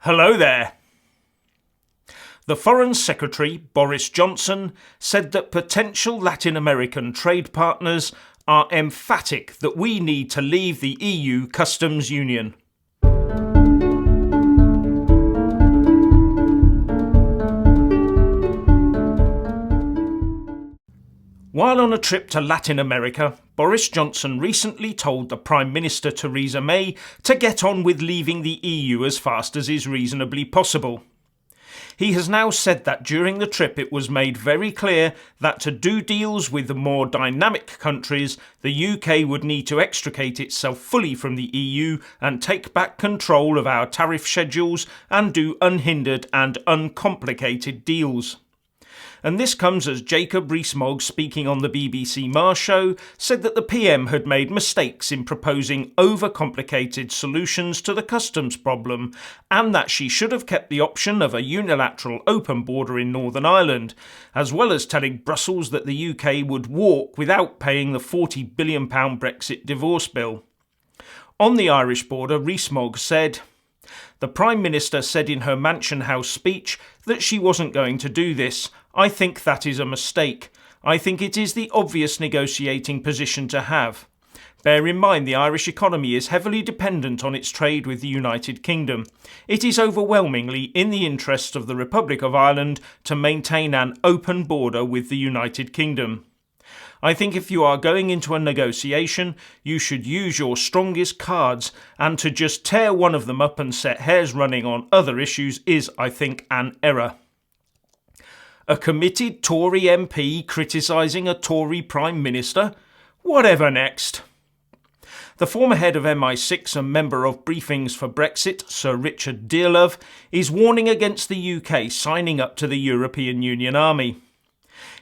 Hello there. The Foreign Secretary, Boris Johnson, said that potential Latin American trade partners are emphatic that we need to leave the EU customs union. While on a trip to Latin America, Boris Johnson recently told the Prime Minister Theresa May to get on with leaving the EU as fast as is reasonably possible. He has now said that during the trip it was made very clear that to do deals with the more dynamic countries, the UK would need to extricate itself fully from the EU and take back control of our tariff schedules and do unhindered and uncomplicated deals. And this comes as Jacob Rees-Mogg, speaking on the BBC Marr Show, said that the PM had made mistakes in proposing overcomplicated solutions to the customs problem, and that she should have kept the option of a unilateral open border in Northern Ireland, as well as telling Brussels that the UK would walk without paying the £40 billion Brexit divorce bill. On the Irish border, Rees-Mogg said, "The Prime Minister said in her Mansion House speech that she wasn't going to do this. I think that is a mistake. I think it is the obvious negotiating position to have. Bear in mind the Irish economy is heavily dependent on its trade with the United Kingdom. It is overwhelmingly in the interest of the Republic of Ireland to maintain an open border with the United Kingdom. I think if you are going into a negotiation, you should use your strongest cards, and to just tear one of them up and set hairs running on other issues is, I think, an error." A committed Tory MP criticising a Tory Prime Minister? Whatever next? The former head of MI6 and member of Briefings for Brexit, Sir Richard Dearlove, is warning against the UK signing up to the European Union Army.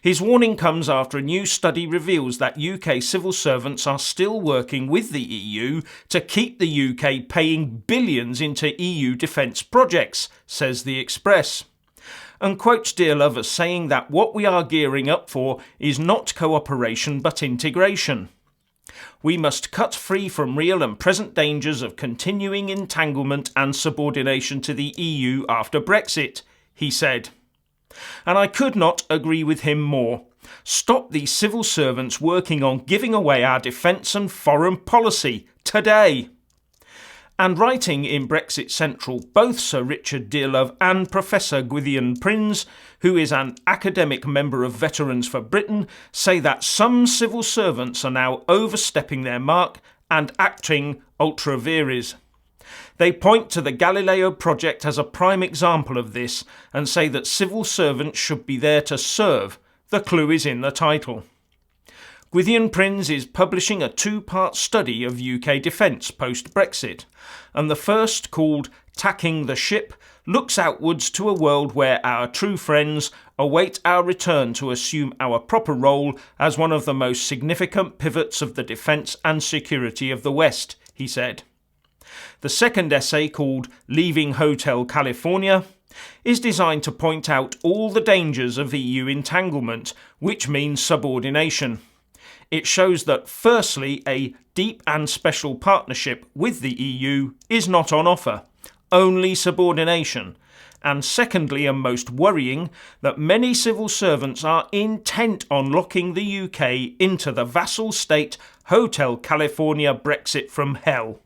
His warning comes after a new study reveals that UK civil servants are still working with the EU to keep the UK paying billions into EU defence projects, says The Express, and quotes Dearlove as saying that what we are gearing up for is not cooperation but integration. "We must cut free from real and present dangers of continuing entanglement and subordination to the EU after Brexit," he said. And I could not agree with him more. Stop these civil servants working on giving away our defence and foreign policy today. And writing in Brexit Central, both Sir Richard Dearlove and Professor Gwydion Prinz, who is an academic member of Veterans for Britain, say that some civil servants are now overstepping their mark and acting ultra vires. They point to the Galileo project as a prime example of this and say that civil servants should be there to serve. The clue is in the title. Gwydion Prinz is publishing a two-part study of UK defence post-Brexit, and the first, called Tacking the Ship, looks outwards to a world where our true friends await our return to assume our proper role as one of the most significant pivots of the defence and security of the West, he said. The second essay, called Leaving Hotel California, is designed to point out all the dangers of EU entanglement, which means subordination. It shows that, firstly, a deep and special partnership with the EU is not on offer, only subordination, and secondly, and most worrying, that many civil servants are intent on locking the UK into the vassal state Hotel California Brexit from hell.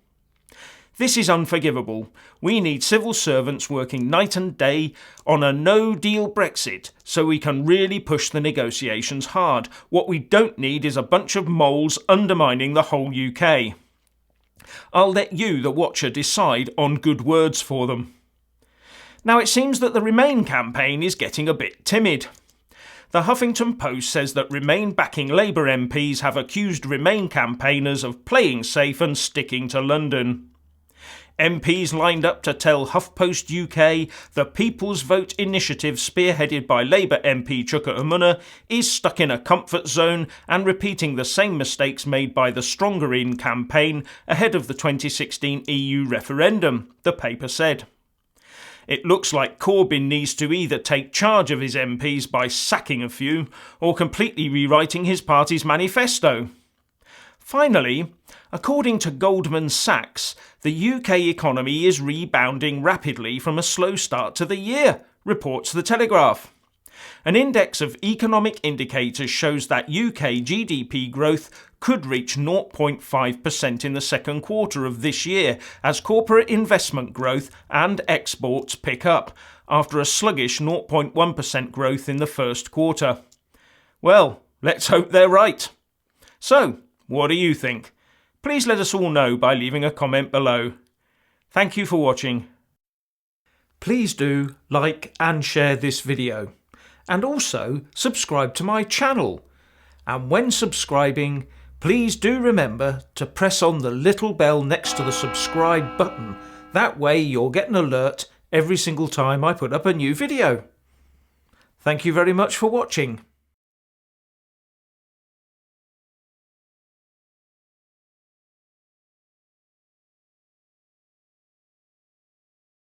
This is unforgivable. We need civil servants working night and day on a no-deal Brexit so we can really push the negotiations hard. What we don't need is a bunch of moles undermining the whole UK. I'll let you, the watcher, decide on good words for them. Now it seems that the Remain campaign is getting a bit timid. The Huffington Post says that Remain-backing Labour MPs have accused Remain campaigners of playing safe and sticking to London. MPs lined up to tell HuffPost UK the People's Vote initiative spearheaded by Labour MP Chuka Umunna is stuck in a comfort zone and repeating the same mistakes made by the Stronger In campaign ahead of the 2016 EU referendum, the paper said. It looks like Corbyn needs to either take charge of his MPs by sacking a few or completely rewriting his party's manifesto. Finally, according to Goldman Sachs, the UK economy is rebounding rapidly from a slow start to the year, reports The Telegraph. An index of economic indicators shows that UK GDP growth could reach 0.5% in the second quarter of this year as corporate investment growth and exports pick up, after a sluggish 0.1% growth in the first quarter. Well, let's hope they're right. So, what do you think? Please let us all know by leaving a comment below. Thank you for watching. Please do like and share this video. And also subscribe to my channel. And when subscribing, please do remember to press on the little bell next to the subscribe button. That way you'll get an alert every single time I put up a new video. Thank you very much for watching.